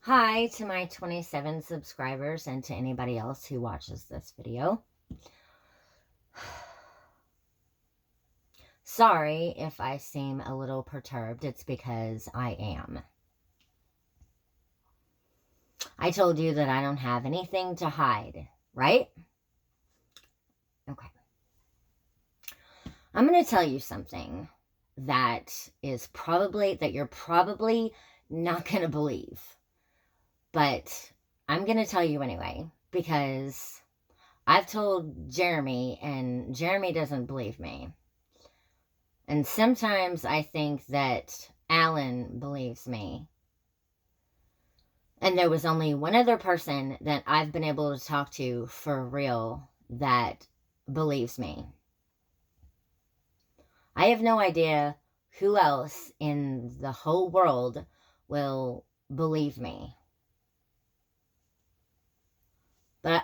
Hi to my 27 subscribers and to anybody else who watches this video. Sorry if I seem a little perturbed. It's because I am. I told you that I don't have anything to hide, right? Okay. I'm going to tell you something that you're probably not going to believe. But I'm going to tell you anyway, because I've told Jeremy and Jeremy doesn't believe me. And sometimes I think that Alan believes me. And there was only one other person that I've been able to talk to for real that believes me. I have no idea who else in the whole world will believe me. But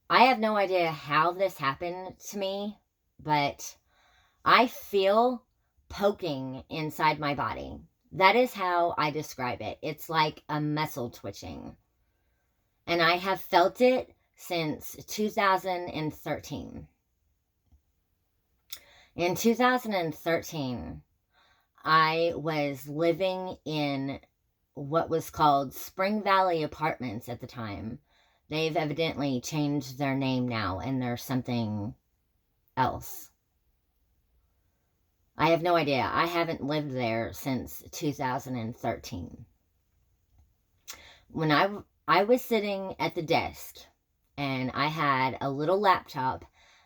I have no idea how this happened to me, but I feel poking inside my body. That is how I describe it. It's like a muscle twitching. And I have felt it since 2013. In 2013, I was living in what was called Spring Valley Apartments at the time. They've evidently changed their name now and they're something else. I have no idea. I haven't lived there since 2013. When I was sitting at the desk and I had a little laptop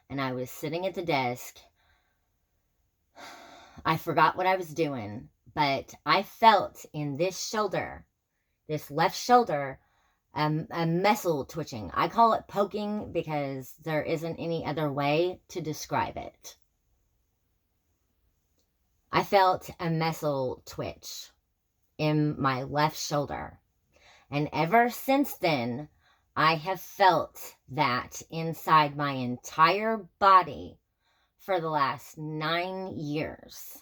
and I was sitting at the desk, I forgot what I was doing, but I felt in this shoulder, this left shoulder, a muscle twitching. I call it poking because there isn't any other way to describe it. I felt a muscle twitch in my left shoulder. And ever since then, I have felt that inside my entire body for the last 9 years.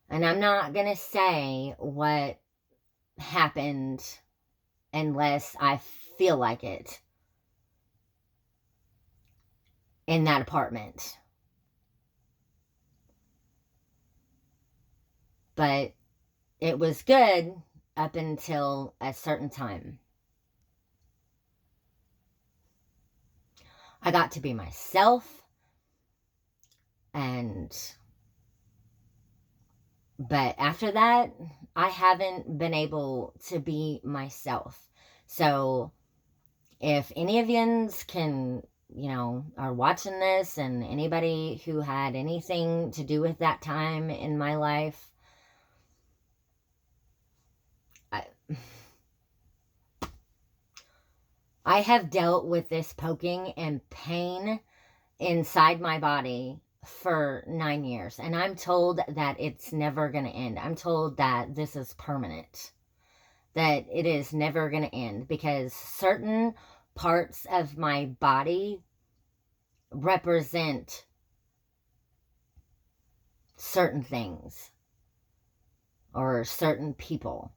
And I'm not going to say what happened unless I feel like it in that apartment. But it was good up until a certain time. I got to be myself, but after that, I haven't been able to be myself. So if any of yous can, are watching this and anybody who had anything to do with that time in my life, I have dealt with this poking and pain inside my body for 9 years. And I'm told that it's never going to end. I'm told that this is permanent. That it is never going to end. Because certain parts of my body represent certain things. Or certain people.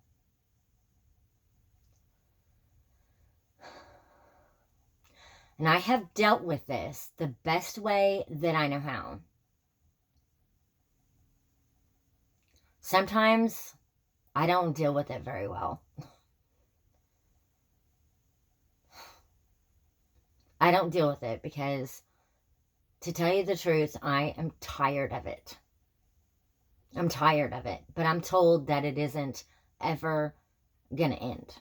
And I have dealt with this the best way that I know how. Sometimes I don't deal with it very well. I don't deal with it because, to tell you the truth, I am tired of it. I'm tired of it. But I'm told that it isn't ever gonna end.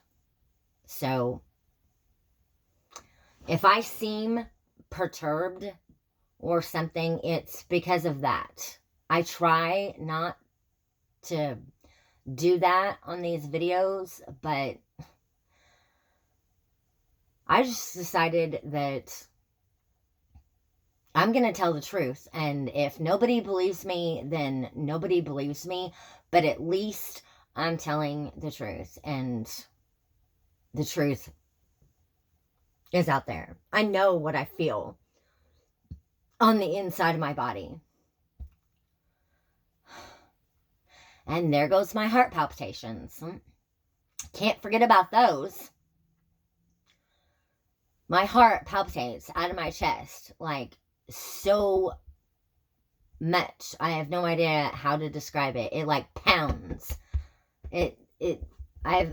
So if I seem perturbed or something, it's because of that. I try not to do that on these videos, but I just decided that I'm going to tell the truth. And if nobody believes me, then nobody believes me. But at least I'm telling the truth. And the truth is out there. I know what I feel on the inside of my body. And there goes my heart palpitations. Can't forget about those. My heart palpitates out of my chest, like, so much. I have no idea how to describe it. It, like, pounds. I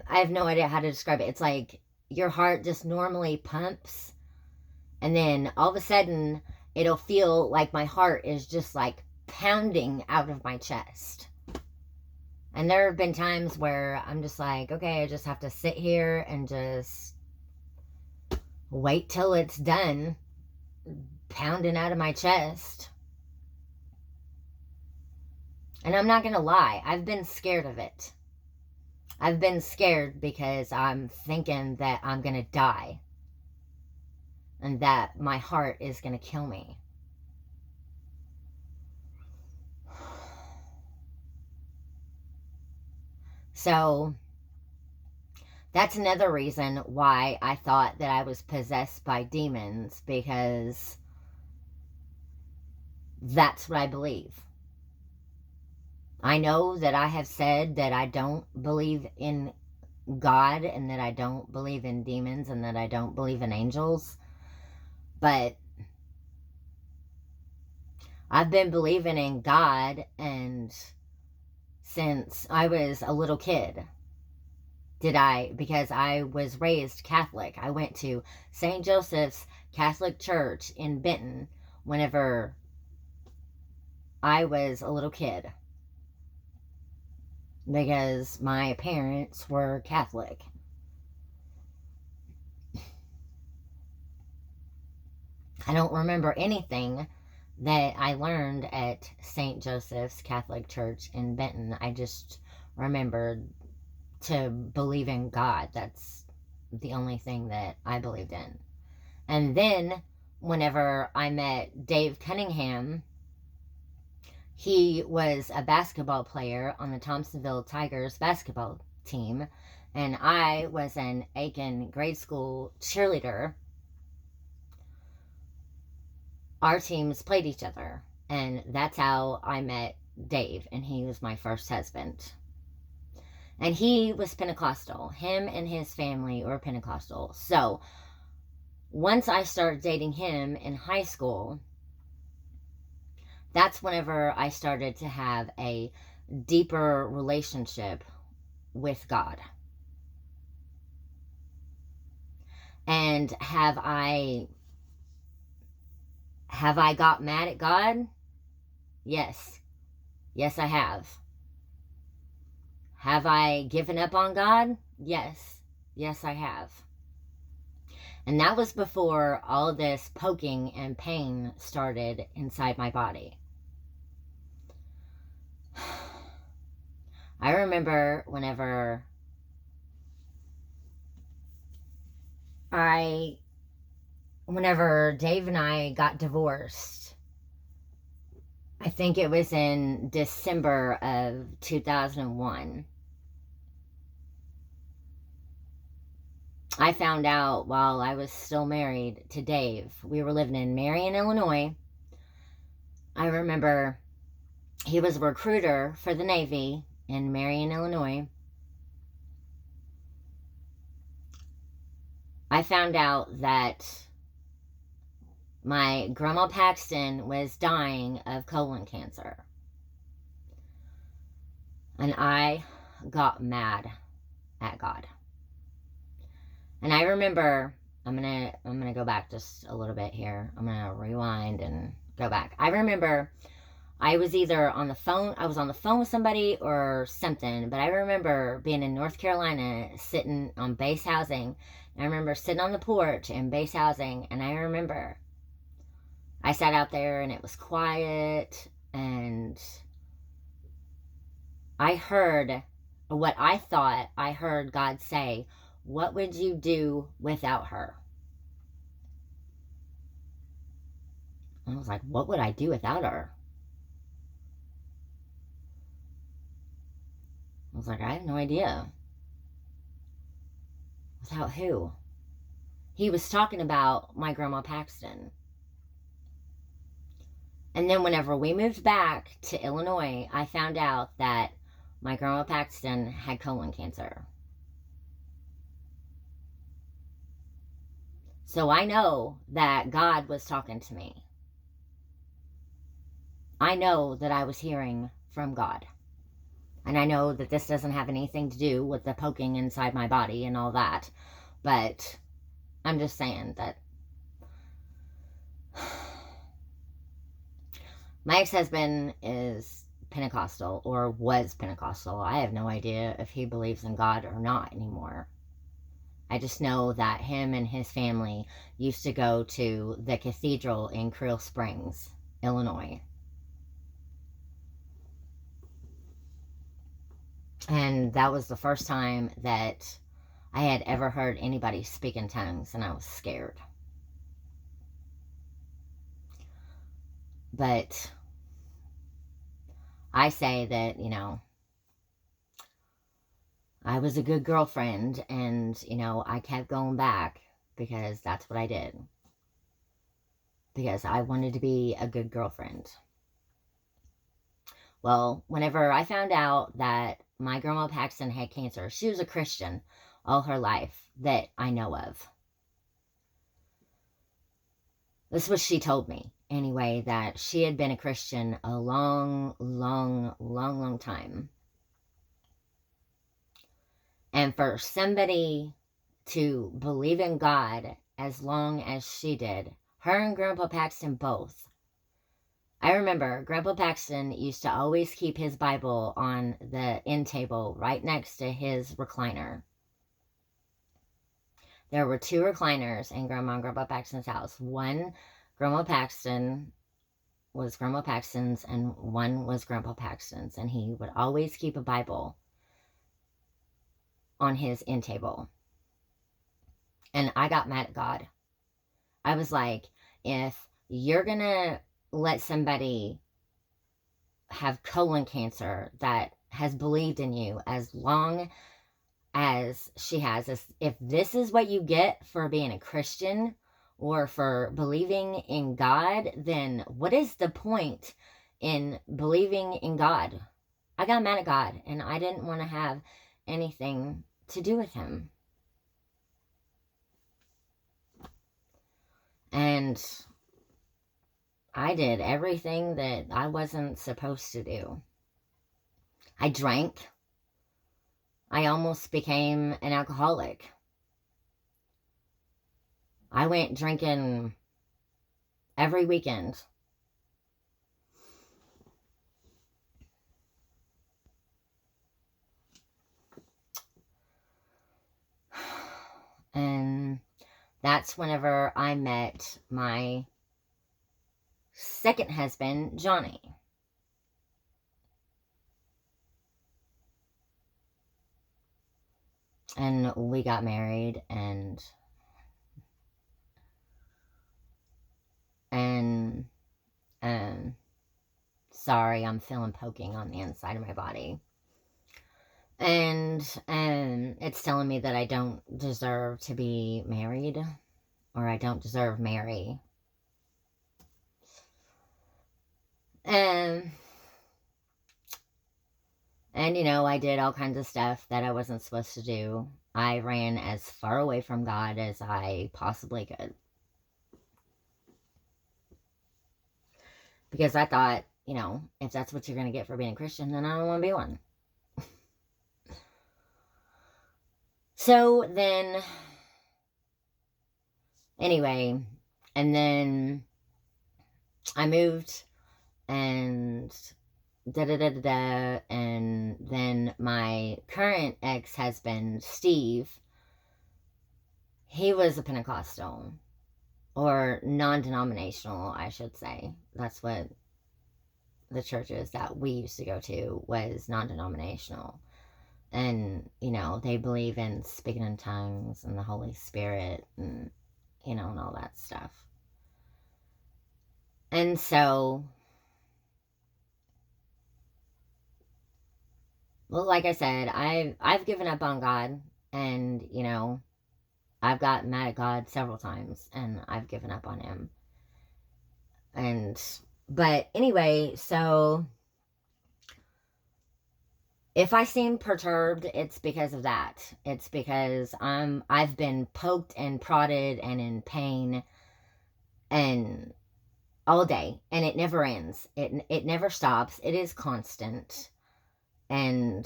have no idea how to describe it. It's like your heart just normally pumps, and then all of a sudden it'll feel like my heart is just like pounding out of my chest. And there have been times where I'm just like, okay, I just have to sit here and just wait till it's done pounding out of my chest. And I'm not gonna lie, I've been scared of it. I've been scared because I'm thinking that I'm gonna die and that my heart is gonna kill me. So that's another reason why I thought that I was possessed by demons, because that's what I believe. I know that I have said that I don't believe in God and that I don't believe in demons and that I don't believe in angels, but I've been believing in God and since I was a little kid. Because I was raised Catholic. I went to St. Joseph's Catholic Church in Benton whenever I was a little kid, because my parents were Catholic. I don't remember anything that I learned at St. Joseph's Catholic Church in Benton. I just remembered to believe in God. That's the only thing that I believed in. And then whenever I met Dave Cunningham, he was a basketball player on the Thompsonville Tigers basketball team, and I was an Aiken grade school cheerleader. Our teams played each other, and that's how I met Dave, and he was my first husband. And he was Pentecostal. Him and his family were Pentecostal. So once I started dating him in high school, that's whenever I started to have a deeper relationship with God. And have I got mad at God? Yes. Yes, I have. Have I given up on God? Yes. Yes, I have. And that was before all this poking and pain started inside my body. I remember whenever Dave and I got divorced, I think it was in December of 2001. I found out while I was still married to Dave. We were living in Marion, Illinois. I remember he was a recruiter for the Navy in Marion, Illinois. I found out that my grandma Paxton was dying of colon cancer. And I got mad at God. And I remember, I'm gonna go back just a little bit here. I'm gonna rewind and go back. I remember I was either on the phone, I was on the phone with somebody or something, but I remember being in North Carolina sitting on base housing. And I remember sitting on the porch in base housing, and I remember I sat out there and it was quiet, and I heard what I thought I heard God say, "What would you do without her?" And I was like, what would I do without her? I was like, I have no idea. Without who? He was talking about my grandma Paxton. And then whenever we moved back to Illinois, I found out that my grandma Paxton had colon cancer. So I know that God was talking to me. I know that I was hearing from God. And I know that this doesn't have anything to do with the poking inside my body and all that. But I'm just saying that my ex-husband is Pentecostal, or was Pentecostal. I have no idea if he believes in God or not anymore. I just know that him and his family used to go to the cathedral in Creel Springs, Illinois. And that was the first time that I had ever heard anybody speak in tongues, and I was scared. But I say that, I was a good girlfriend, and, I kept going back because that's what I did. Because I wanted to be a good girlfriend. Well, whenever I found out that my grandma Paxton had cancer, she was a Christian all her life that I know of. This is what she told me, anyway, that she had been a Christian a long, long, long, long time. And for somebody to believe in God as long as she did, her and Grandpa Paxton both. I remember Grandpa Paxton used to always keep his Bible on the end table right next to his recliner. There were 2 recliners in Grandma and Grandpa Paxton's house. One, Grandma Paxton was Grandma Paxton's, and one was Grandpa Paxton's. And he would always keep a Bible on his end table. And I got mad at God. I was like, if you're going to let somebody have colon cancer that has believed in you as long as she has, if this is what you get for being a Christian or for believing in God, then what is the point in believing in God? I got mad at God, and I didn't want to have anything to do with him. And I did everything that I wasn't supposed to do. I drank. I almost became an alcoholic. I went drinking every weekend. And that's whenever I met my second husband, Johnny. And we got married, and sorry, I'm feeling poking on the inside of my body. And it's telling me that I don't deserve to be married, or I don't deserve Mary. And I did all kinds of stuff that I wasn't supposed to do. I ran as far away from God as I possibly could. Because I thought, if that's what you're going to get for being a Christian, then I don't want to be one. So then, anyway, and then I moved, and and then my current ex-husband, Steve, he was a Pentecostal, or non-denominational, I should say. That's what the churches that we used to go to was, non-denominational. And, they believe in speaking in tongues and the Holy Spirit and, and all that stuff. And so, well, like I said, I've given up on God, and, I've got mad at God several times, and I've given up on him. But anyway, so If I seem perturbed, it's because of that. It's because I've been poked and prodded and in pain and all day, and it never ends. It never stops. It is constant. And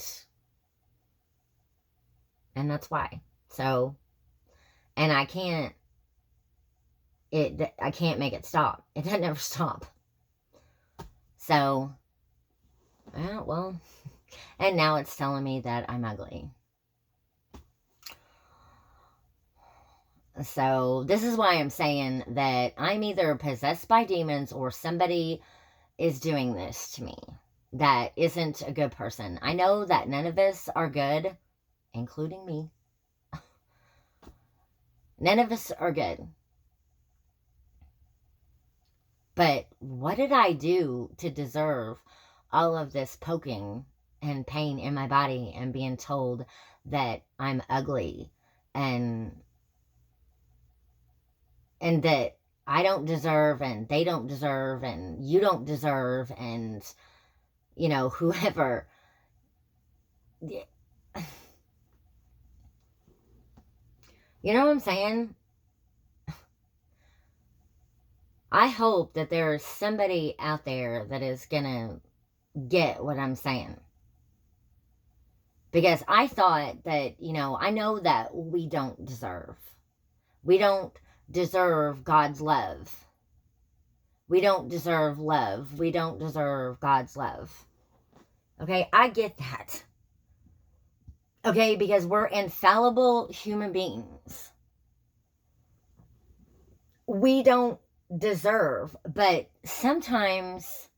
that's why. So, and I can't make it stop. It doesn't ever stop. So, well, and now it's telling me that I'm ugly. So this is why I'm saying that I'm either possessed by demons or somebody is doing this to me that isn't a good person. I know that none of us are good, including me. None of us are good. But what did I do to deserve all of this poking and pain in my body and being told that I'm ugly and that I don't deserve and they don't deserve and you don't deserve and, you know, whoever. You know what I'm saying? I hope that there is somebody out there that is going to get what I'm saying. Because I thought that, you know, I know that we don't deserve. We don't deserve God's love. We don't deserve love. We don't deserve God's love. Okay, I get that. Okay, because we're infallible human beings. We don't deserve, but sometimes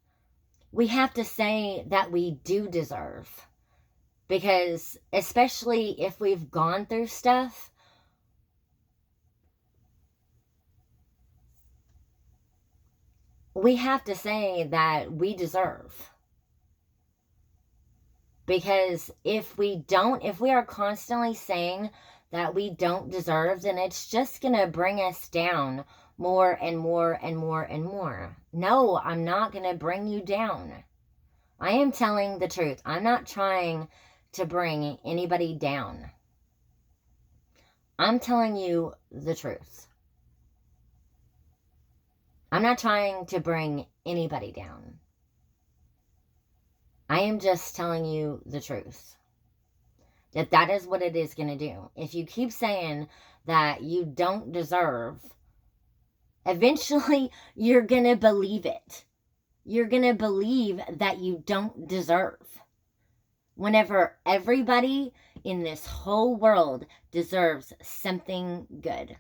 we have to say that we do deserve. Because especially if we've gone through stuff, we have to say that we deserve. Because if we are constantly saying that we don't deserve, then it's just going to bring us down more and more and more and more. No, I'm not going to bring you down. I am telling the truth. I'm not trying to bring anybody down. I'm telling you the truth. I'm not trying to bring anybody down. I am just telling you the truth. That is what it is going to do. If you keep saying that you don't deserve, eventually you're going to believe it. You're going to believe that you don't deserve. Whenever everybody in this whole world deserves something good.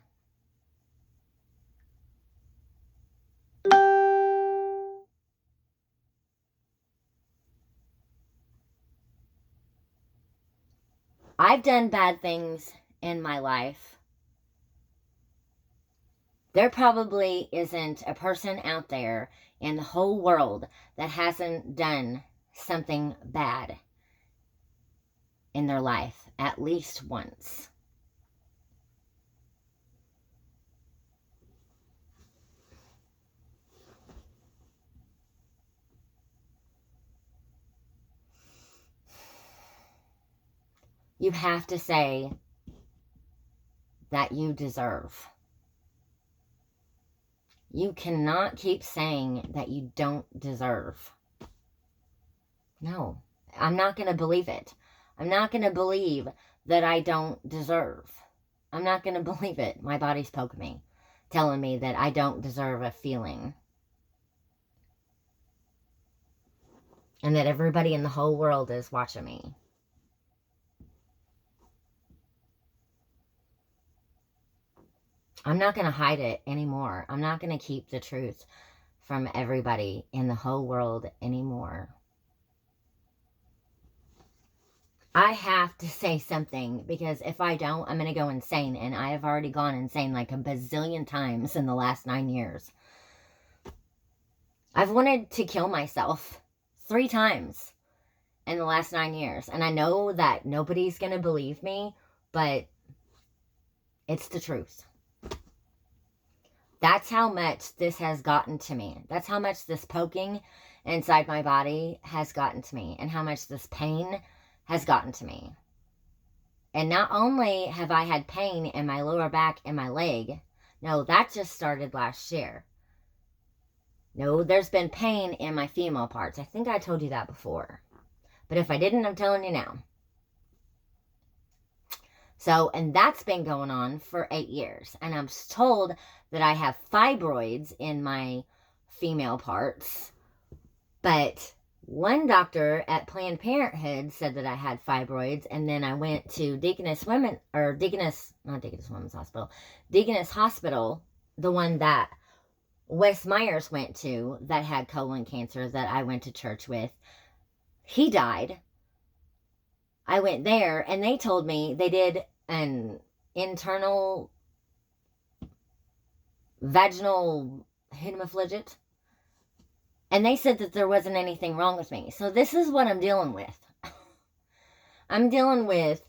I've done bad things in my life. There probably isn't a person out there in the whole world that hasn't done something bad in their life at least once. You have to say that you deserve. You cannot keep saying that you don't deserve. No, I'm not going to believe it. I'm not going to believe that I don't deserve. I'm not going to believe it. My body's poking me, telling me that I don't deserve a feeling. And that everybody in the whole world is watching me. I'm not going to hide it anymore. I'm not going to keep the truth from everybody in the whole world anymore. I have to say something, because if I don't, I'm going to go insane. And I have already gone insane like a bazillion times in the last 9 years. I've wanted to kill myself 3 times in the last 9 years. And I know that nobody's going to believe me, but it's the truth. That's how much this has gotten to me. That's how much this poking inside my body has gotten to me, and how much this pain has gotten to me. And not only have I had pain in my lower back and my leg, no, that just started last year. No, there's been pain in my female parts. I think I told you that before. But if I didn't, I'm telling you now. So, and that's been going on for 8 years. And I'm told that I have fibroids in my female parts. But one doctor at Planned Parenthood said that I had fibroids. And then I went to Deaconess Hospital, the one that Wes Myers went to that had colon cancer that I went to church with. He died. I went there and they told me they did an internal vaginal hemiplegia, and they said that there wasn't anything wrong with me. So this is what I'm dealing with. I'm dealing with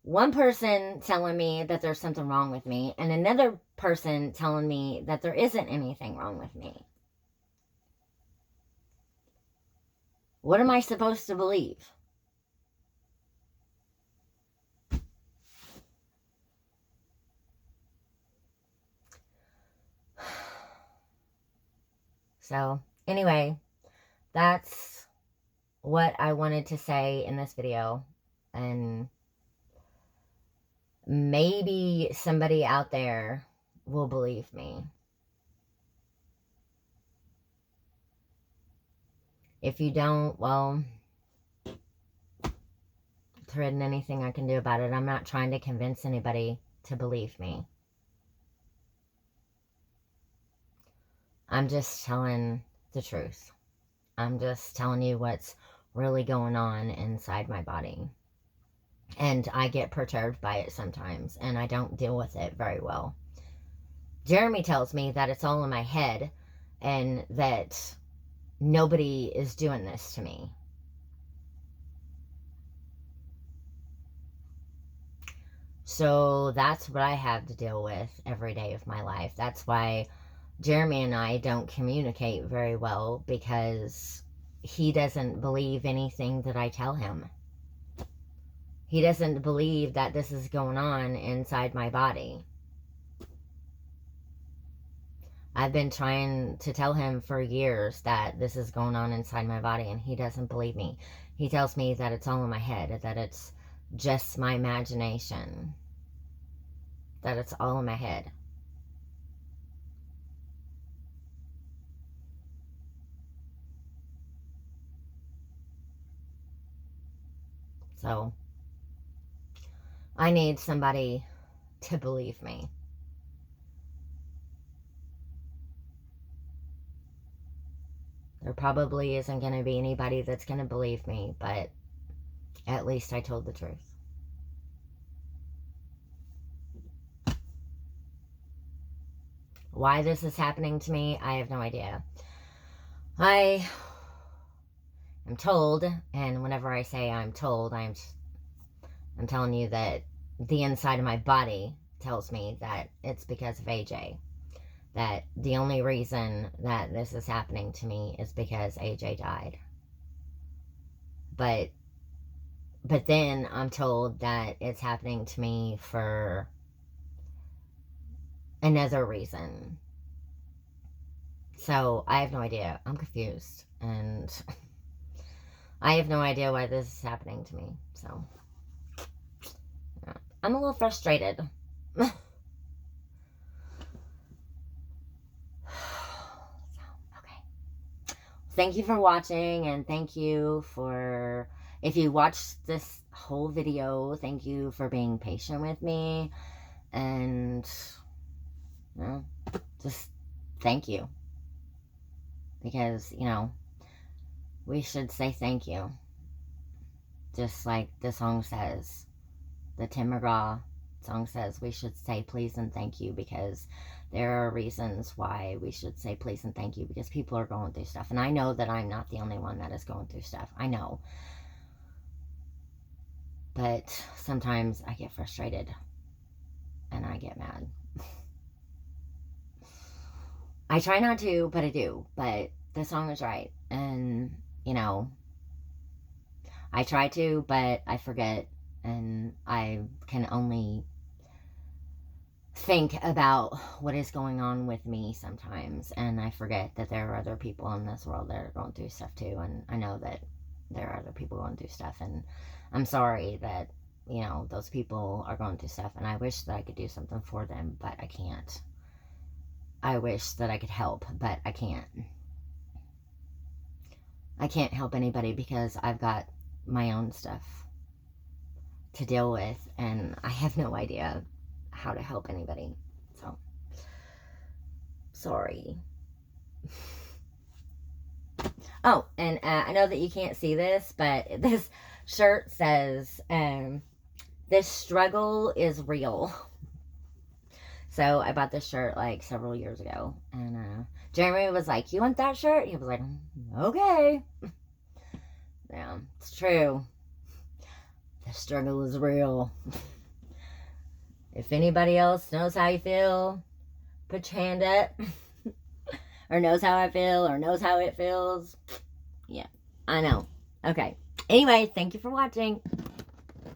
one person telling me that there's something wrong with me and another person telling me that there isn't anything wrong with me. What am I supposed to believe? So, anyway, that's what I wanted to say in this video. And maybe somebody out there will believe me. If you don't, well, there isn't anything I can do about it. I'm not trying to convince anybody to believe me. I'm just telling the truth. I'm just telling you what's really going on inside my body. And I get perturbed by it sometimes, and I don't deal with it very well. Jeremy tells me that it's all in my head and that nobody is doing this to me. So that's what I have to deal with every day of my life. That's why Jeremy and I don't communicate very well, because he doesn't believe anything that I tell him. He doesn't believe that this is going on inside my body. I've been trying to tell him for years that this is going on inside my body, and he doesn't believe me. He tells me that it's all in my head, that it's just my imagination, that it's all in my head. So, I need somebody to believe me. There probably isn't going to be anybody that's going to believe me, but at least I told the truth. Why this is happening to me, I have no idea. I am told, and whenever I say I'm told, I'm telling you that the inside of my body tells me that it's because of AJ. That the only reason that this is happening to me is because AJ died. But then I'm told that it's happening to me for another reason. So I have no idea. I'm confused. And I have no idea why this is happening to me. So yeah. I'm a little frustrated. Thank you for watching, and thank you for, if you watched this whole video, thank you for being patient with me, and, you know, just thank you, because, you know, we should say thank you, just like the song says, the Tim McGraw song says, we should say please and thank you, because there are reasons why we should say please and thank you, because people are going through stuff. And I know that I'm not the only one that is going through stuff. I know. But sometimes I get frustrated. And I get mad. I try not to, but I do. But the song is right. And, you know, I try to, but I forget, and I can only think about what is going on with me sometimes, and I forget that there are other people in this world that are going through stuff too, and I know that there are other people going through stuff, and I'm sorry that, you know, those people are going through stuff, and I wish that I could do something for them, but I can't. I wish that I could help, but I can't. I can't help anybody because I've got my own stuff to deal with, and I have no idea how to help anybody. So, sorry. Oh, and I know that you can't see this, but this shirt says, this struggle is real. So I bought this shirt like several years ago, and Jeremy was like, you want that shirt? He was like, okay. Yeah, it's true. The struggle is real. If anybody else knows how you feel, put your hand up. Or knows how I feel, or knows how it feels. Yeah, I know. Okay. Anyway, thank you for watching.